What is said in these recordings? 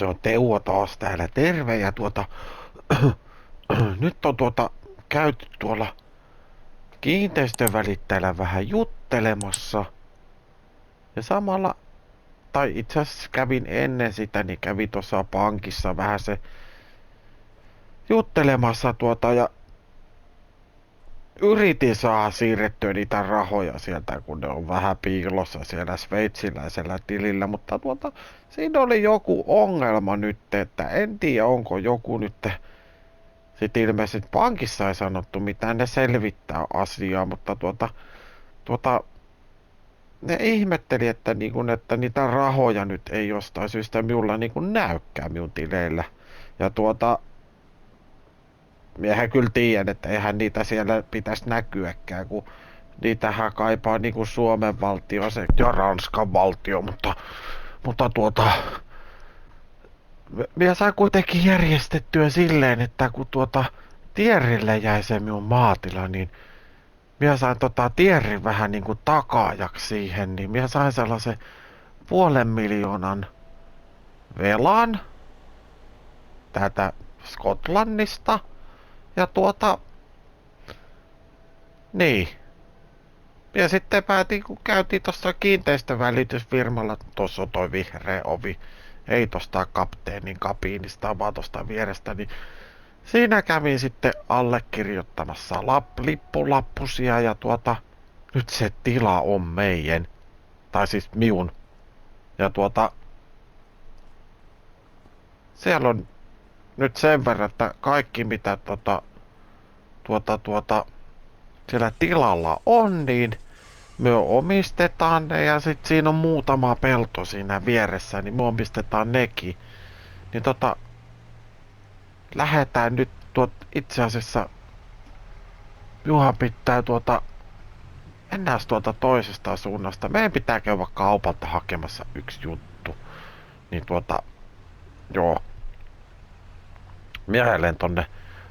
se on Teuvo taas täällä, terve, ja nyt on käyty tuolla kiinteistönvälittäjällä vähän juttelemassa, ja samalla, tai itse asiassa kävin ennen sitä, niin kävin tuossa pankissa vähän se juttelemassa ja yritin saada siirrettyä niitä rahoja sieltä, kun ne on vähän piilossa siellä sveitsiläisellä tilillä, mutta siinä oli joku ongelma nyt, että en tiedä onko joku nyt, sitten ilmeisesti pankissa ei sanottu mitään, ne selvittää asiaa, mutta ne ihmetteli, että, että niitä rahoja nyt ei jostain syystä minulla näykään minun tileillä. Ja miehän kyllä tiedän, että eihän niitä siellä pitäisi näkyäkään, kun niitähän kaipaa Suomen valtio ja Ranskan valtio, mutta minä sain kuitenkin järjestettyä silleen, että kun Tierrille jäi se minun maatila, niin minä sain Tierrin vähän takaajaksi siihen, niin minä sain sellaisen 500 000 velan täältä Skotlannista. Ja niin. Ja sitten päätin, kun käytiin tuossa kiinteistövälitysfirmalla, tuossa on toi vihreä ovi, ei tosta kapteenin kabiinista, vaan tosta vierestä, niin siinä kävin sitten allekirjoittamassa lippulappusia ja nyt se tila on meidän, tai siis miun. Ja siellä on nyt sen verran, että kaikki mitä siellä tilalla on, niin me omistetaan ne ja sit siinä on muutama pelto siinä vieressä, niin me omistetaan nekin. Niin lähetään nyt itse asiassa Juha pitää mennään toisesta suunnasta. Meidän pitää käydä kaupalta hakemassa yksi juttu. Niin joo. Mieleen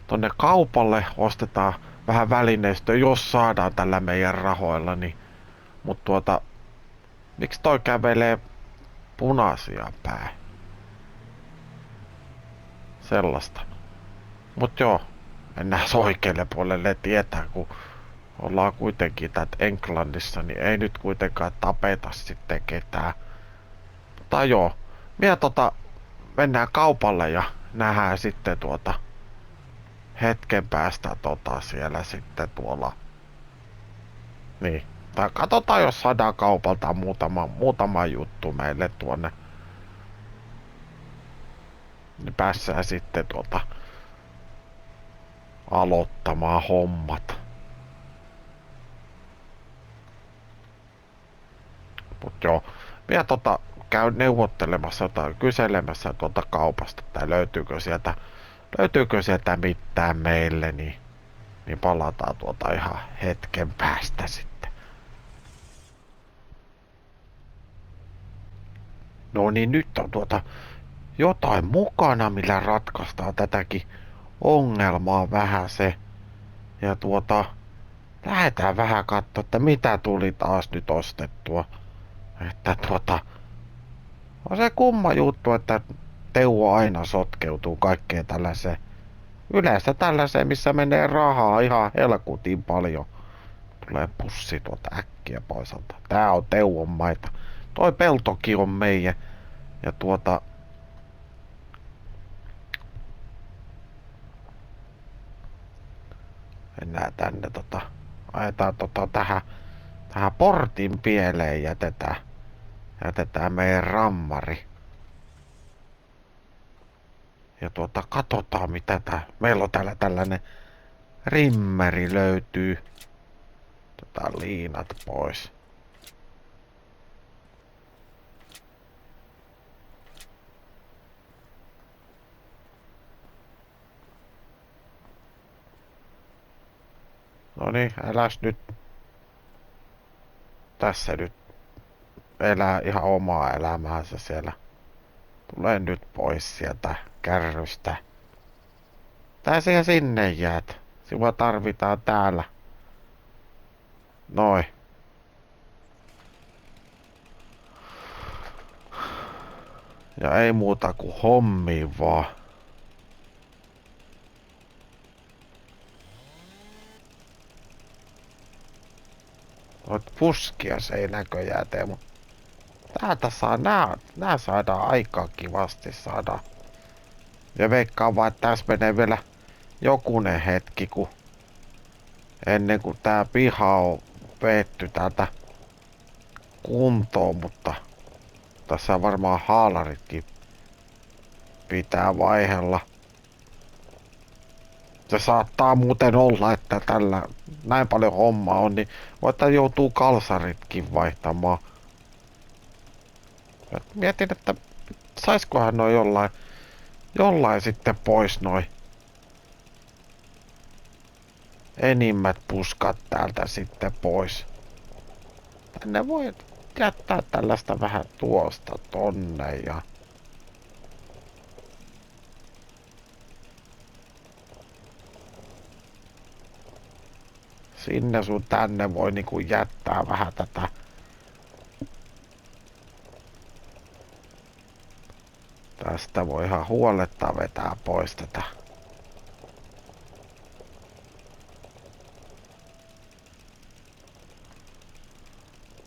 tonne kaupalle ostetaan vähän välineistöä, jos saadaan tällä meidän rahoilla, niin mut miksi toi kävelee punaisia päin? Sellaista. Mut joo, mennään oikealle puolelle tietää, kun ollaan kuitenkin täältä Englannissa, niin ei nyt kuitenkaan tapeta sitten ketään. Mutta joo, minä mennään kaupalle ja nähdään sitten hetken päästä siellä sitten tuolla. Niin. Tai katsotaan, jos saadaan kaupalta muutama juttu meille tuonne. Niin päässään sitten aloittamaan hommat. Mut joo, minä käyn neuvottelemassa tai kyselemässä kaupasta, että löytyykö sieltä mitään meille, niin palataan ihan hetken päästä sitten. No niin, nyt on jotain mukana, millä ratkaistaan tätäkin ongelmaa vähän se. Ja lähdetään vähän katsoa, että mitä tuli taas nyt ostettua. Että on se kumma juttu, että Teuvo aina sotkeutuu kaikkeen tällaiseen. Yleensä tällaiseen, missä menee rahaa ihan helkutin paljon. Tulee pussi äkkiä pois alta. Tää on Teuvon maita. Toi peltokin on meidän. Ja mennään tänne ajetaan tähän portin pieleen jätetään meidän rammari. Ja katsotaan mitä meillä on täällä tällainen rimmeri löytyy. Liinat pois. Noniin, äläs nyt tässä nyt elää ihan omaa elämäänsä siellä. Tule nyt pois sieltä kärrystä. Tää siihen sinne jäät. Sinua tarvitaan täällä. Noin. Ja ei muuta kuin hommiin vaan. Noit puskia se ei näköjään tee, mut täältä saa nää saadaan aikaa kivasti saada. Ja veikkaan vaan, että tässä menee vielä jokunen hetki, ennen kuin tää piha on veetty täältä kuntoon, mutta tässä varmaan haalaritkin pitää vaihella. Se saattaa muuten olla, että tällä näin paljon hommaa on, niin voittaa joutuu kalsaritkin vaihtamaan. Mietin, että saiskohan noi jollain sitten pois noi enimmät puskat täältä sitten pois. Tänne voi jättää tällaista vähän tuosta tonne ja sinne sun tänne voi niinku jättää vähän tätä. Tästä voi ihan huoletta vetää pois tätä.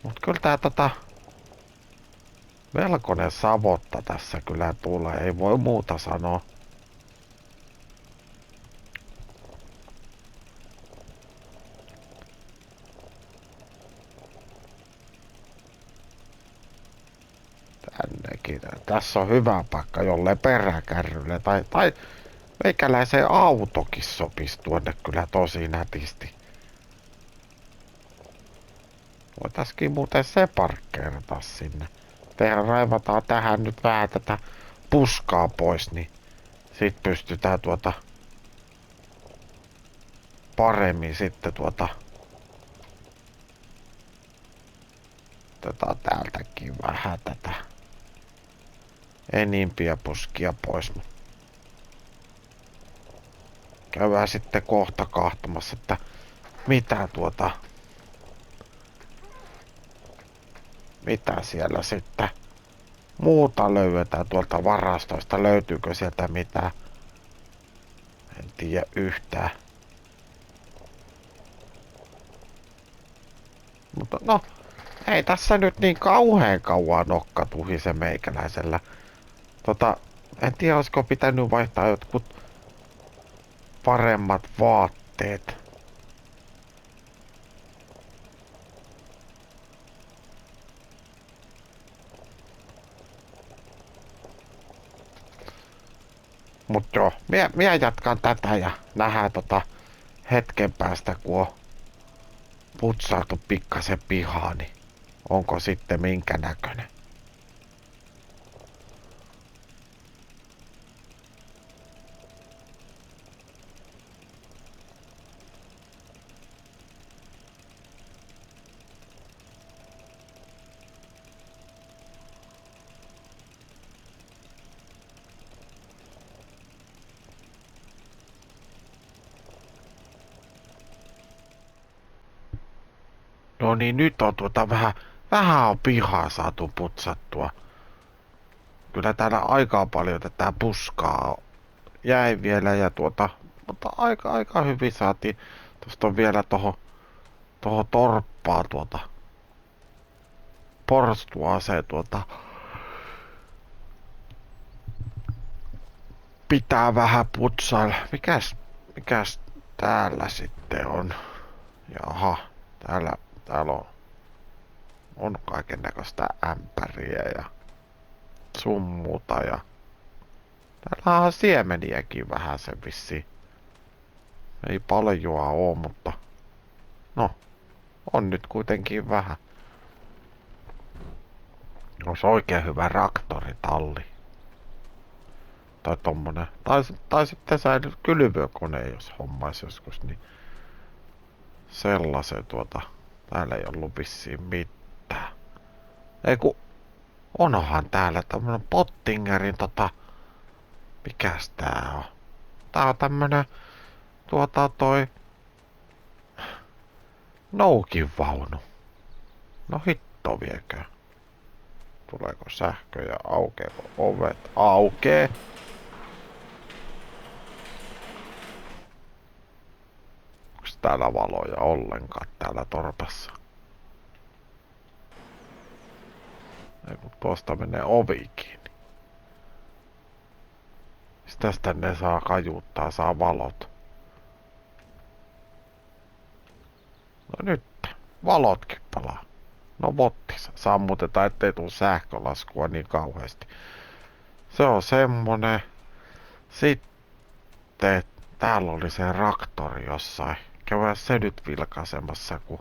Mut kyllä tää melkoinen savotta tässä kyllä tulee, ei voi muuta sanoa. Tännekin. Tässä on hyvä paikka jolle peräkärrylle tai meikäläiseen autokin sopisi tuonne kyllä tosi nätisti. Voitaiski muuten se parkkeerata sinne. Tehdään raivataan tähän nyt vähän tätä puskaa pois, niin sit pystytään paremmin sitten täältäkin vähän tätä enimpiä puskia pois. Käydään sitten kohta kahtomassa, että mitä mitä siellä sitten muuta löydetään tuolta varastoista. Löytyykö sieltä mitään? En tiedä yhtään. Mutta no, ei tässä nyt niin kauheen kauan nokka tuhise meikäläisellä. En tiedä olisiko pitänyt vaihtaa jotkut paremmat vaatteet. Mut joo, minä jatkan tätä ja nähdään hetken päästä, kun on putsailtu pikkasen pihaa, niin onko sitten minkä näköinen. No niin, nyt on vähän on pihaa saatu putsattua. Kyllä täällä aikaa paljon tätä puskaa jäi vielä ja mutta aika hyvin saatiin. Tuosta on vielä toho torppaa porstuaseen pitää vähän putsailla. Mikäs täällä sitten on? Jaha, täällä on kaiken näköistä ämpäriä ja summuta ja täällä on siemeniäkin vähän se vissiin. Ei paljoa oo, mutta no, on nyt kuitenkin vähän. Olisi oikein hyvä traktoritalli. Tai tommonen. Tai sitten säilyy kylvökone, jos hommais joskus, niin sellaisen täällä ei ollut vissiin mitään. Ei ku, onhan täällä tämmönen Pottingerin mikäs tää on? Tää on tämmönen toi Noukin vaunu. No hitto viekö. Tuleeko sähkö ja aukeeko ovet? Aukee. Onks täällä valoja ollenkaan täällä torpassa? Ei kun tuosta menee ovi kiinni. Tästä ne saa kajuuttaa, saa valot. No nyt, valotkin palaa. No bottis, sammutetaan ettei tuu sähkölaskua niin kauheasti. Se on semmonen. Sitten täällä oli se raktori jossain. Käydään se nyt vilkaisemassa, kun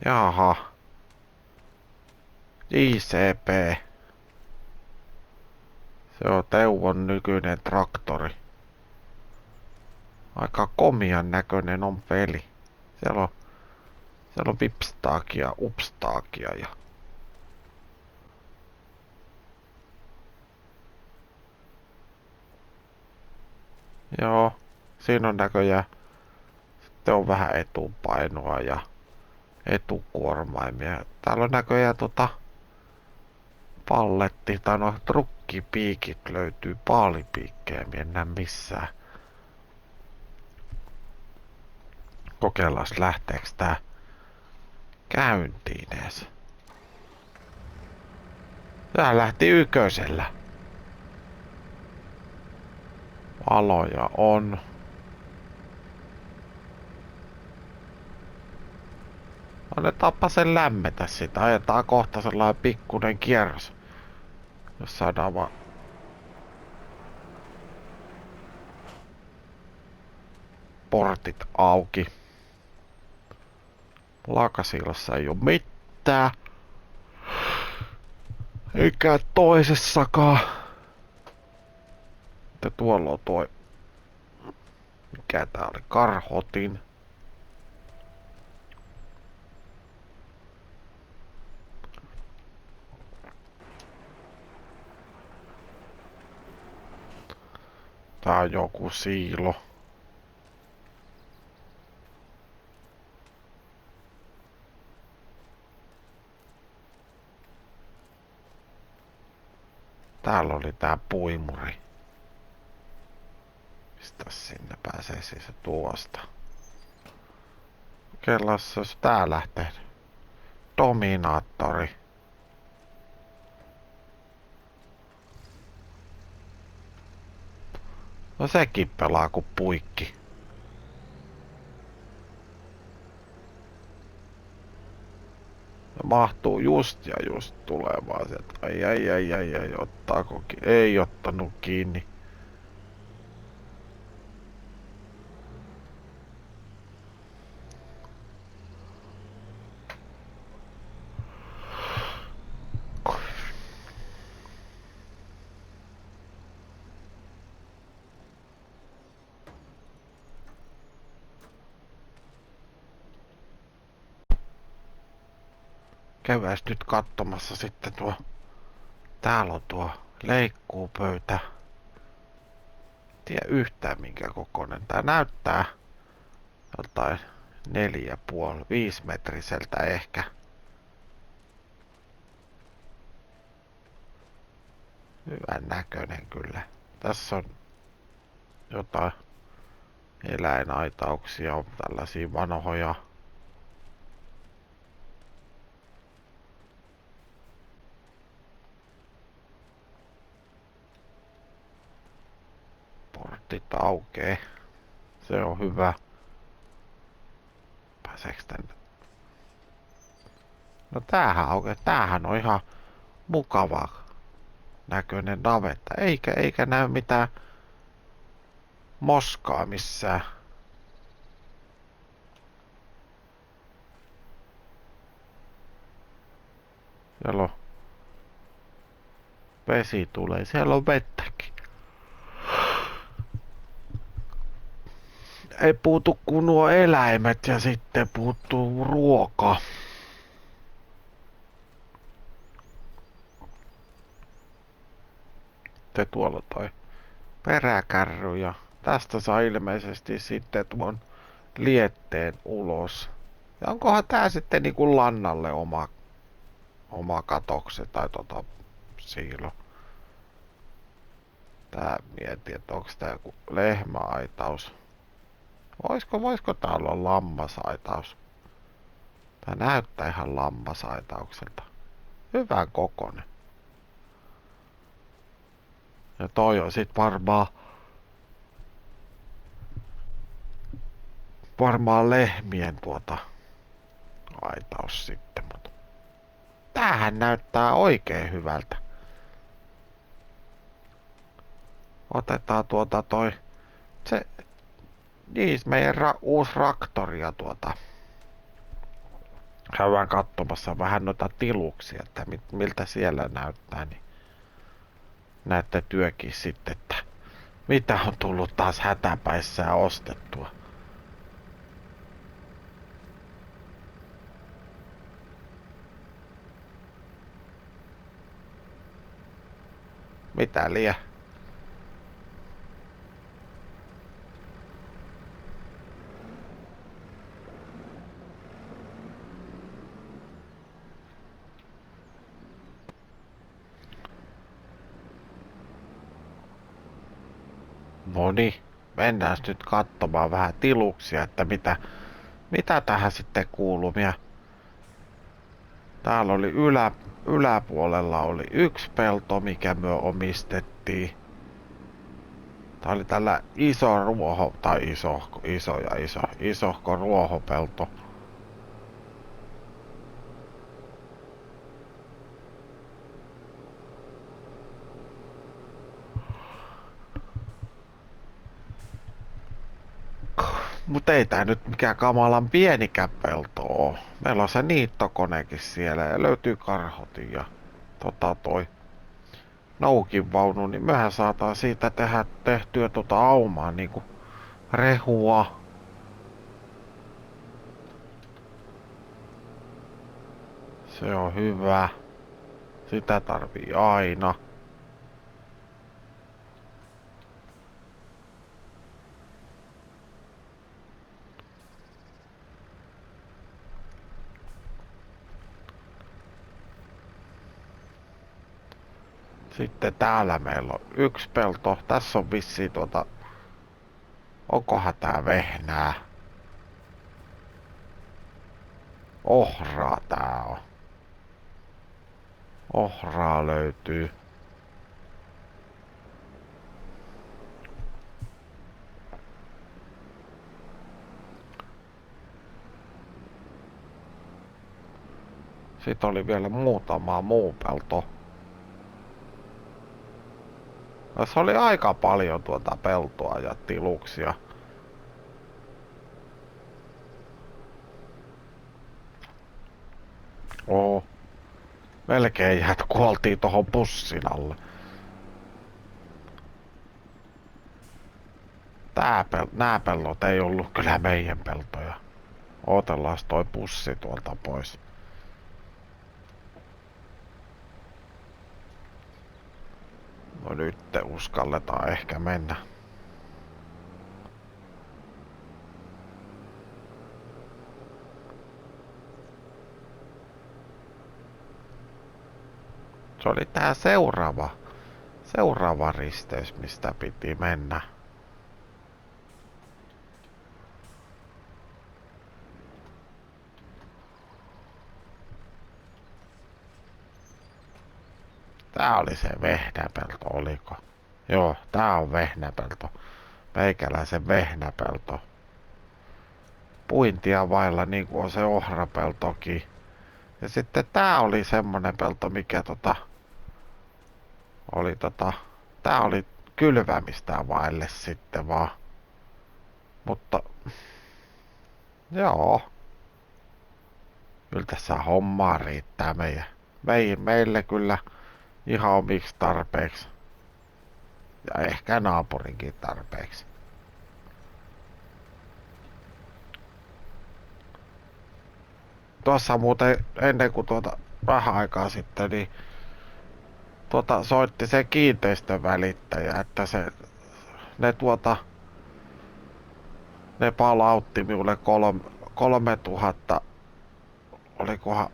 Jaha. JCP. Se on Teuvon nykyinen traktori. Aika komian näköinen on peli. Siellä on vipstaakia, upstaakia ja... Joo, siinä on näköjään... Sitten on vähän etupainoa ja etukuormaimia. Täällä on näköjään palletti tai no trukkipiikit löytyy, paalipiikkejä mennä missään. Kokeillaan lähteekö tää käyntiin ees. Tää lähti ykkösellä. Valoja on. Annetaanpa sen lämmetä sitä. Ajetaan kohta sellainen pikkuinen kierros. Jos saadaan vaan... portit auki. Lakasilossa ei oo mitään. Eikä toisessakaan. Mutta tuolla on toi... Mikä tää oli? Karhotin. Tää on joku siilo. Täällä oli tää puimuri. Mistä sinne pääsee siis tuosta? Kellas jos tää lähtee. Dominaattori. No sekin pelaa kuin puikki. Mahtuu just ja just tulemaan sieltä. Ai, ottaako ei ottanut kiinni. Käydääs nyt katsomassa sitten tuo... Täällä on tuo leikkuupöytä. Tiedä yhtään minkä kokoinen. Tää näyttää jotain 4,5-5 metriseltä ehkä. Hyvän näköinen kyllä. Tässä on jotain eläinaitauksia, on tällaisia vanhoja. Portit aukee. Se on hyvä. Pääseekö tänne? No tämähän aukeaa. Tämähän on ihan mukava näköinen navetta. Eikä näy mitään moskaa missään. Siellä on vesi tulee. Siellä on vettäkin. Ei puutu kuin nuo eläimet ja sitten puuttuu ruoka. Sitten tuolla toi peräkärry ja tästä saa ilmeisesti sitten tuon lietteen ulos. Ja onkohan tää sitten niinku lannalle oma katokse tai siilo. Tää mietin, että onks tää joku lehmäaitaus. Voisko tää olla lammasaitaus? Tää näyttää ihan lammasaitaukselta. Hyvän kokonen. Ja toi on sit varmaan lehmien aitaus sitten, mutta tämähän näyttää oikein hyvältä. Otetaan se, niin meidän uusi traktori ja käydään katsomassa vähän noita tiluksia, että miltä siellä näyttää, niin näette työkin sitten, että mitä on tullut taas hätäpäissään ostettua. Mitä liian? Noniin, mennään nyt katsomaan vähän tiluksia, että mitä tähän sitten kuuluu. Täällä oli yläpuolella oli yksi pelto, mikä me omistettiin. Tää oli tällä iso ruoho, tai isohko ruohopelto. Mut ei tää nyt mikään kamalan pienikään pelto oo. Meillä on se niittokonekin siellä ja löytyy karhotin ja toi noukin vaunu, niin mehän saataan siitä tehtyä aumaa niinku rehua. Se on hyvä. Sitä tarvii aina. Sitten täällä meillä on yksi pelto. Tässä on vissiin onkohan tää vehnää? Ohraa tää on. Ohraa löytyy. Sitten oli vielä muutama muu pelto. Tässä oli aika paljon peltoa ja tiluksia. Oho. Melkein kuoltiin tohon bussin alle. Nää pellot ei ollut kyllä meidän peltoja. Otellaan toi bussi tuolta pois. No nyt uskalletaan ehkä mennä. Se oli tää seuraava risteys, mistä piti mennä. Tää oli se vehnäpelto, oliko? Joo, tää on vehnäpelto. Meikäläisen vehnäpelto. Puintia vailla niin kuin on se ohrapeltokin. Ja sitten tää oli semmonen pelto, mikä oli tää oli kylvämistä vaille sitten vaan. Mutta joo. Kyllä tässä hommaa riittää meille kyllä ihan omiksi tarpeeksi. Ja ehkä naapurinkin tarpeeksi. Tuossa muuten ennen kuin vähän aikaa sitten, niin soitti se kiinteistön välittäjä, että ne palautti minulle 3000, olikohan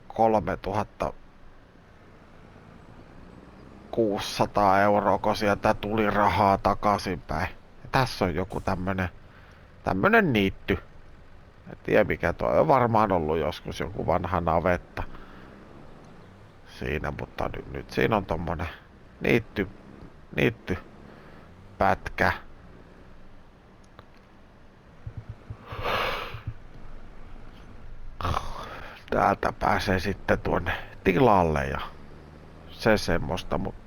3600 euroa, kun sieltä tuli rahaa takaisinpäin. Ja tässä on joku tämmönen niitty. En tiedä mikä toi on, varmaan ollut joskus joku vanha navetta siinä, mutta nyt siinä on tommonen niitty pätkä. Täältä pääsee sitten tuonne tilalle ja se semmoista, mutta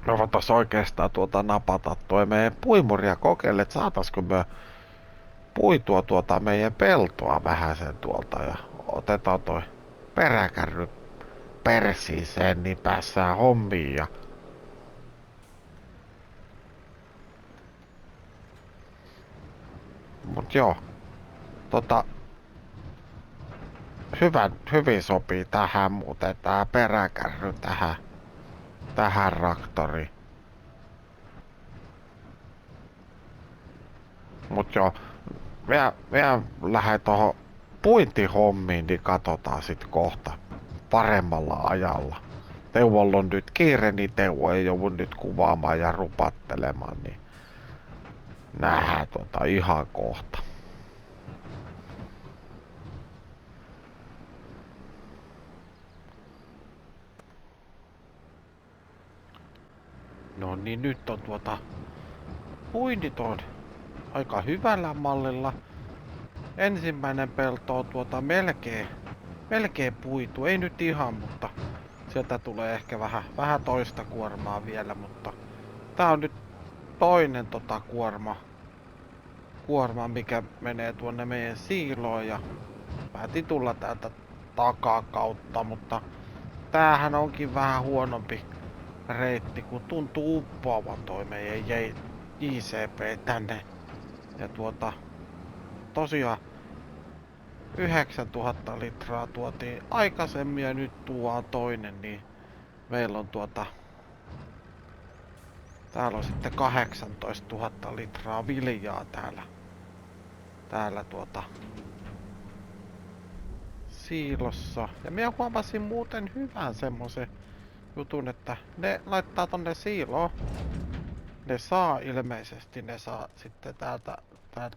me voitais oikeastaan napata toi meidän puimuria kokeille, että saataisiko me puitua meidän peltoa vähän sen tuolta ja otetaan toi peräkärry persiiseen, niin päässään hommiin ja mut joo, tota hyvin sopii tähän muuten tää peräkärry tähän traktoriin. Mut joo, mä lähden tohon puintihommiin, niin katsotaan sit kohta paremmalla ajalla. Teuvolla on nyt kiire, niin Teuvo ei joudu nyt kuvaamaan ja rupattelemaan, niin nähdään ihan kohta. No niin, nyt on puintit on aika hyvällä mallilla. Ensimmäinen pelto on melkein puitu, ei nyt ihan, mutta sieltä tulee ehkä vähän toista kuormaa vielä, mutta tää on nyt toinen kuorma, mikä menee tuonne meidän siiloon ja päätin tulla täältä takakautta, mutta tämähän onkin vähän huonompi reitti, kun tuntuu uppoavan toi meidän JCP tänne. Ja tosiaan 9000 litraa tuotiin aikaisemmin ja nyt tuodaan toinen, niin meillä on täällä on sitten 18 000 litraa viljaa täällä siilossa. Ja minä huomasin muuten hyvän semmosen jutun, että ne laittaa tonne siiloon. Ne saa sitten täältä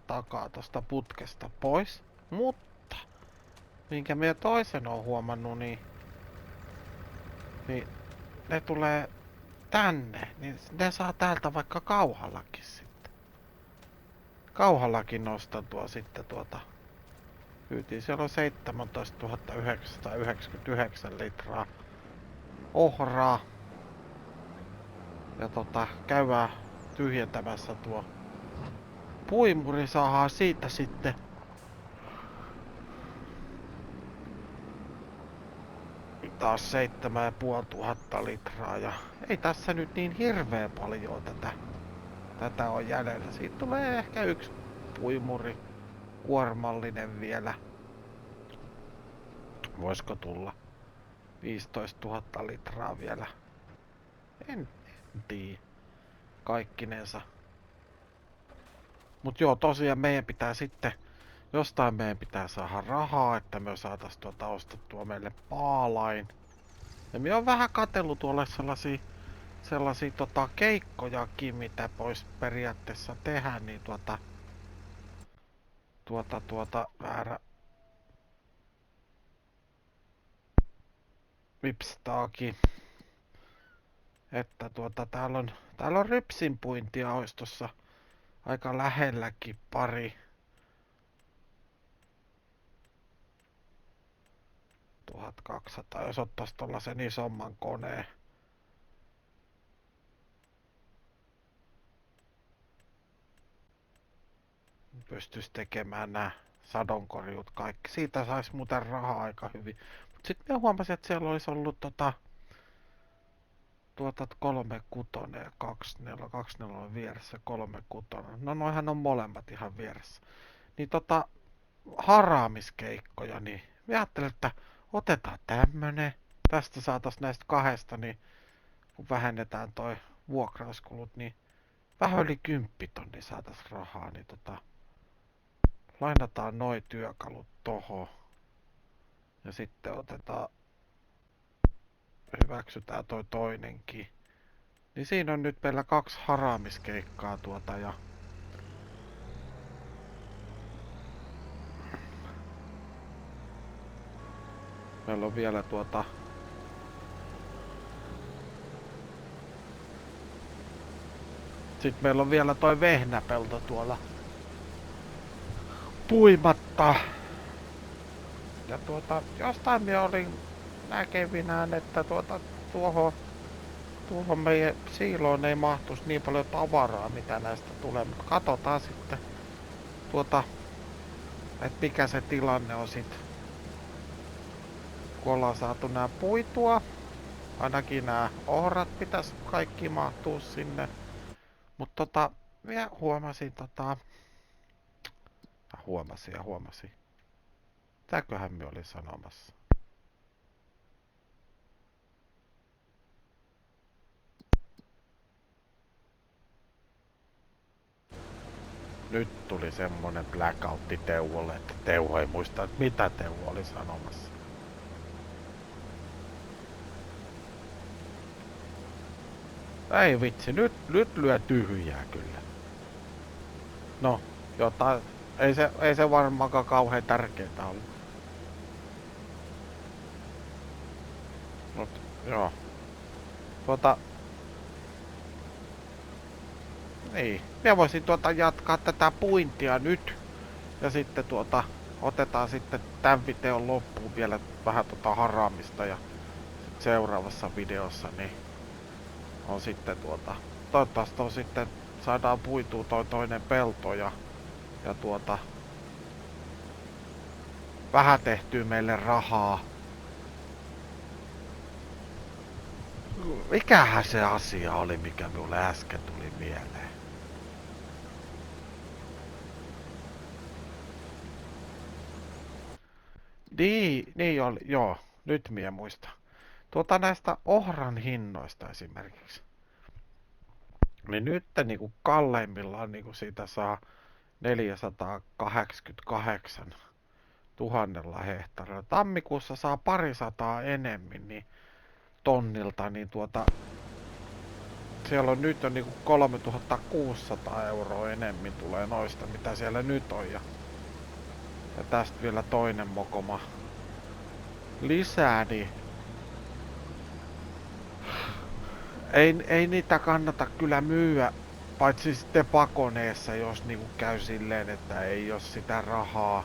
takaa tosta putkesta pois. Mutta minkä minä toisen on huomannut, niin ne tulee tänne, niin ne saa täältä vaikka kauhallakin sitten. Kauhallakin nostatua sitten Pyytiin, siellä on 17 999 litraa ohraa. Ja käydään tyhjentämässä tuo puimuri, saadaan siitä sitten taas 7500 litraa ja ei tässä nyt niin hirveän paljon tätä on jäljellä. Siitä tulee ehkä yksi puimuri kuormallinen vielä. Voisiko tulla 15 000 litraa vielä? En tiedä. Kaikkinensa. Mut joo, tosiaan meidän pitää sitten jostain meidän pitää saada rahaa, että me saatais ostettua meille paalain. Ja minä on vähän katsellut tuolle sellaisia keikkojakin, mitä pois periaatteessa tehdä, niin väärä vipstaakin. Että täällä on rypsinpuintia ois tossa aika lähelläkin pari. 1200, jos ottais tollasen isomman koneen. Pystyis tekemään nää sadonkorjuut kaikki. Siitä sais muuten rahaa aika hyvin. Mut sit mä huomasin, että siellä olisi ollut 36 ja 24 on vieressä, 36. No noihän on molemmat ihan vieressä. Niin haraamiskeikkoja, niin mä ajattelin, että otetaan tämmönen. Tästä saatais näistä kahdesta, niin kun vähennetään toi vuokrauskulut, niin vähän yli 10 000 saatais rahaa, niin lainataan noi työkalut tohon. Ja sitten hyväksytään toi toinenkin. Niin siinä on nyt meillä 2 haraamiskeikkaa ja meillä on vielä Sitten meillä on vielä toi vehnäpelto tuolla puimatta. Ja jostain minä olin näkevinään, että tuohon meidän siiloon ei mahtuisi niin paljon tavaraa, mitä näistä tulee. Mutta katsotaan sitten että mikä se tilanne on sit. Kun ollaan saatu nää puitua, ainakin nämä ohrat pitäisi kaikki mahtua sinne. Mutta minä huomasin huomasin. Mitäköhän minä olin sanomassa? Nyt tuli semmonen blackoutti Teuvolle, että Teuvo ei muista, että mitä Teuvo oli sanomassa. Ei vitsi, nyt lyö tyhjää kyllä. No, jotain. Ei se varmaankaan kauhean tärkeetä ollut. Mut, joo. Niin. Minä voisin jatkaa tätä puintia nyt. Ja sitten otetaan sitten tämän videon loppuun vielä vähän haraamista ja seuraavassa videossa niin on sitten toivottavasti on sitten saadaan puitua toi toinen pelto ja vähän tehtyy meille rahaa. Mikähän se asia oli, mikä minulle äsken tuli mieleen? Niin oli, joo, nyt minä muistan. Näistä ohran hinnoista esimerkiksi. Niin nyt niinku kalleimmillaan niinku siitä saa 488 000 hehtaarilla. Tammikuussa saa parisataa enemmän niin tonnilta, niin siellä on nyt on niinku 3600 € enemmän tulee noista, mitä siellä nyt on. Ja tästä vielä toinen mokoma lisää, niin ei niitä kannata kyllä myyä, paitsi sitten pakoneessa, jos niinku käy silleen, että ei oo sitä rahaa.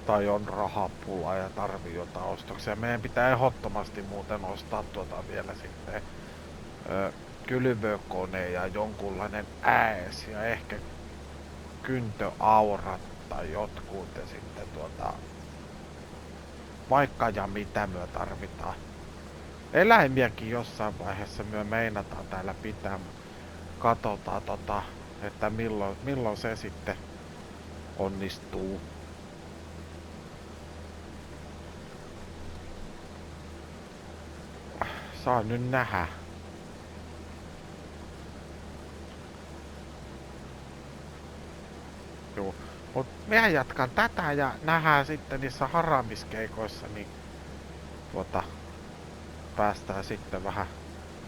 Tai on rahapula ja tarvii jotain ostoksia. Meidän pitää ehdottomasti muuten ostaa vielä sitten kylvökone ja jonkunlainen ääs ja ehkä kyntöaurat tai jotkut ja sitten vaikka ja mitä myö tarvitaan. Eläimiäkin jossain vaiheessa myö meinataan täällä pitää. Katsotaan että milloin se sitten onnistuu. Saa nyt nähdä. Joo. Mut minä jatkan tätä ja nähdään sitten niissä haraamiskeikoissa, niin päästään sitten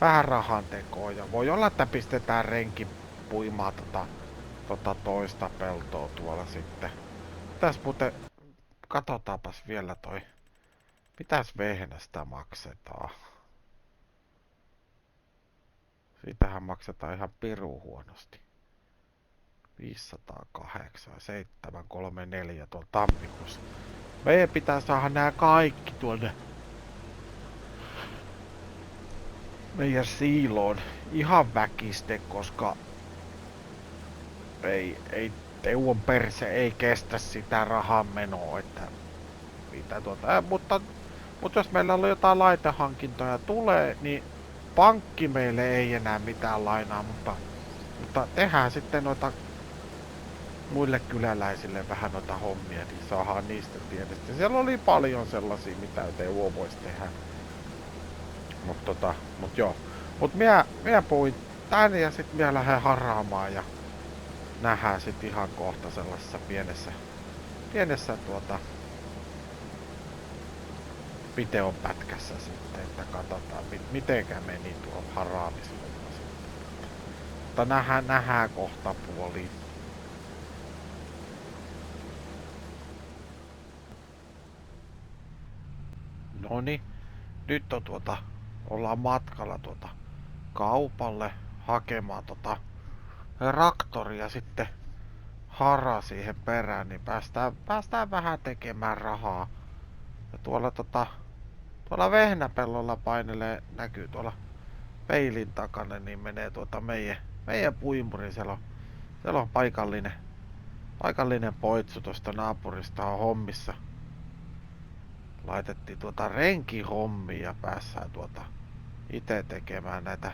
vähän rahan tekoon. Ja voi olla, että pistetään renki puimaan toista peltoa tuolla sitten. Tässä muuten, katsotaanpas vielä mitäs vehnästä maksetaan. Siitähän maksetaan ihan pirun huonosti. 508, 734 tuolla tammikuussa. Meidän pitää saada nämä kaikki tuonne meidän siiloon ihan väkiste, koska ei Teuvon perse ei kestä sitä rahan menoa, että mitä mutta jos meillä on jotain laitehankintoja tulee, niin pankki meille ei enää mitään lainaa, mutta tehdään sitten noita muille kyläläisille vähän noita hommia, niin saadaan niistä tietysti. Siellä oli paljon sellaisia, mitä Teuvo voisi tehdä. Mut joo. Mut minä tän ja sit minä lähden harraamaan ja nähdään sit ihan kohta sellaisessa pienessä videon pätkässä sitten, että katsotaan mitenkä meni tuo haraamishomma sitten. Mutta nähdään kohta puoliin. Noni, nyt on ollaan matkalla kaupalle hakemaan traktoria sitten hara siihen perään, niin päästään vähän tekemään rahaa. Ja tuolla vehnäpellolla painelee, näkyy tuolla peilin takana, niin menee meidän puimuri. Siellä on paikallinen poitsu tuosta naapurista on hommissa. Laitettiin renkihommia ja päässään itse tekemään näitä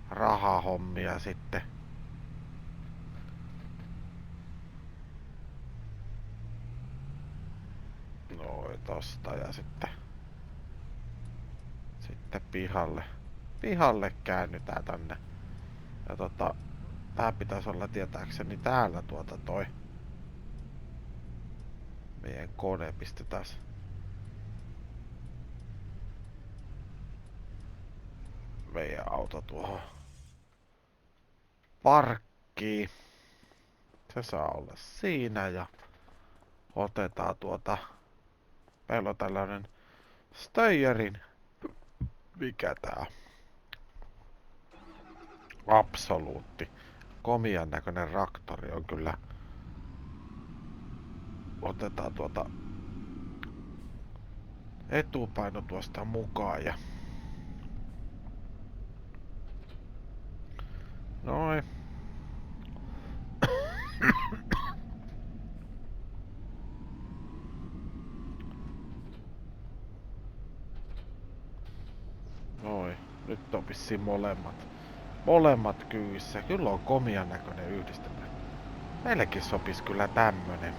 rahahommia sitten. Noin tosta ja sitten pihalle käännytään tänne. Ja tää pitäisi olla tietääkseni täällä toi meidän kone. Pistetään meidän auto tuohon parkkiin. Se saa olla siinä ja otetaan meillä on tällainen Steyrin, mikä tää absoluutti komian näköinen traktori on kyllä. Otetaan etupaino tuosta mukaan ja noin. Noin, nyt on vissiin molemmat kyydissä. Kyllä on komian näköinen yhdistelmä. Meillekin sopis kyllä tämmönen.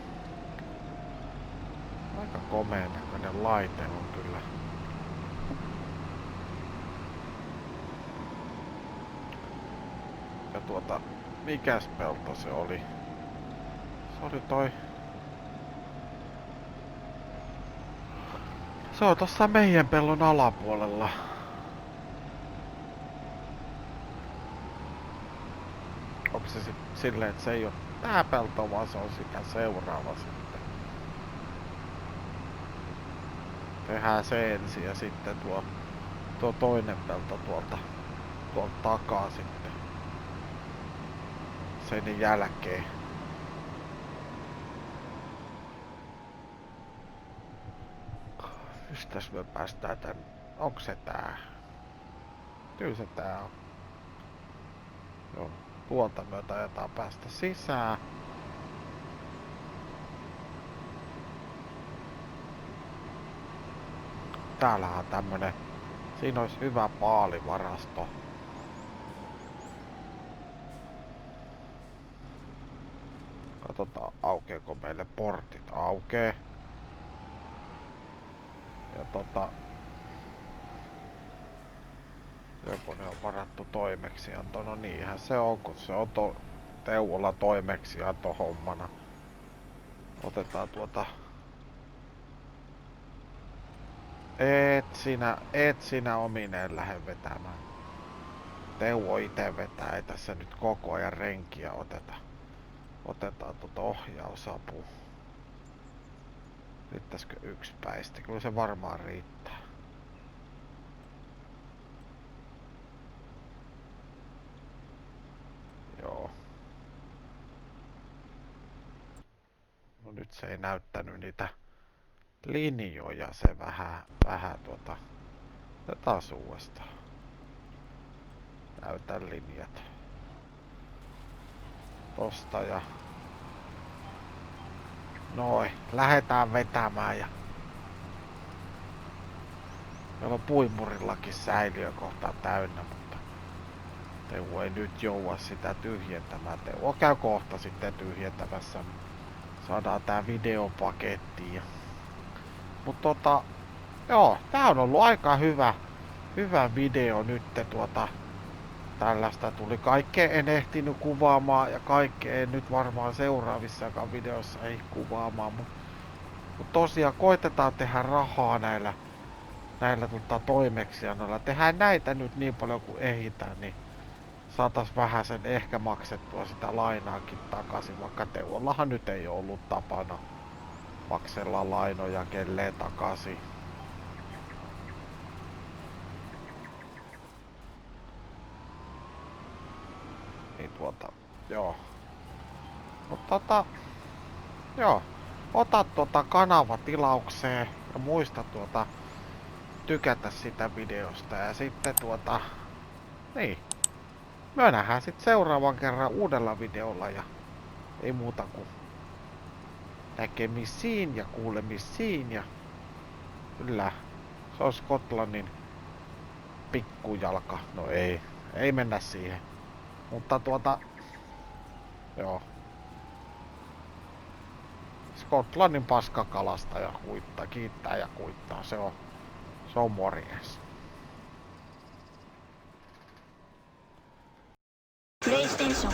Aika komeen näköinen laite on kyllä. Ja mikäs pelto se oli? Se oli se on tossa meidän pellon alapuolella. Onko se silleen, että se ei oo tää pelto, vaan se on sitä seuraava sitten. Tehdään se ensin ja sitten tuo toinen pelto tuolta takaa sitten. Sen jälkeen. Mistäs me päästään tän? Onko se tää? Kyllä se tää on. Joo. Tuolta me ajetaan päästä sisään. Täällähän on tämmönen. Siinä olisi hyvä paalivarasto. Katsotaan aukeeko meille portit. Aukee. Ja joko ne on varattu toimeksianto. No niinhän se on, kun se on Teuvolla toimeksianto hommana. Otetaan et sinä omineen lähde vetämään. Teuvo ite vetää, ei tässä nyt koko ajan renkiä otetaan ohjausapua. Riittäisikö yksi päistä? Kyllä se varmaan riittää. Joo. No nyt se ei näyttänyt niitä linjoja, se vähän taas uudestaan. Näytä linjat. Tosta ja noin, lähdetään vetämään ja meillä on puimurillakin säiliö kohta täynnä, mutta Teuvo ei nyt joua sitä tyhjentämään. Teuvo käy kohta sitten tyhjentämässä. Saadaan tää videopaketti. Mut Joo, tää on ollut aika hyvä video nyt tällaista tuli. Kaikkea en ehtinyt kuvaamaan ja kaikkea en nyt varmaan seuraavissakaan videoissa ei kuvaamaan, mut tosiaan koitetaan tehdä rahaa näillä toimeksiannoilla. Tehdään näitä nyt niin paljon kuin ehditään, niin saatais vähän sen ehkä maksettua sitä lainaakin takaisin, vaikka Teuollahan nyt ei ollut tapana maksella lainoja kelleen takaisin. Niin joo. Mut joo. Ota kanava tilaukseen ja muista tykätä sitä videosta ja sitten niin. Me nähdään sit seuraavan kerran uudella videolla ja ei muuta kuin näkemisiin ja kuulemisiin ja kyllä se on Skotlannin pikkujalka. No ei mennä siihen. Mutta joo. Skotlannin paskakalasta ja kiittää ja kuittaa. Se on morjes. PlayStation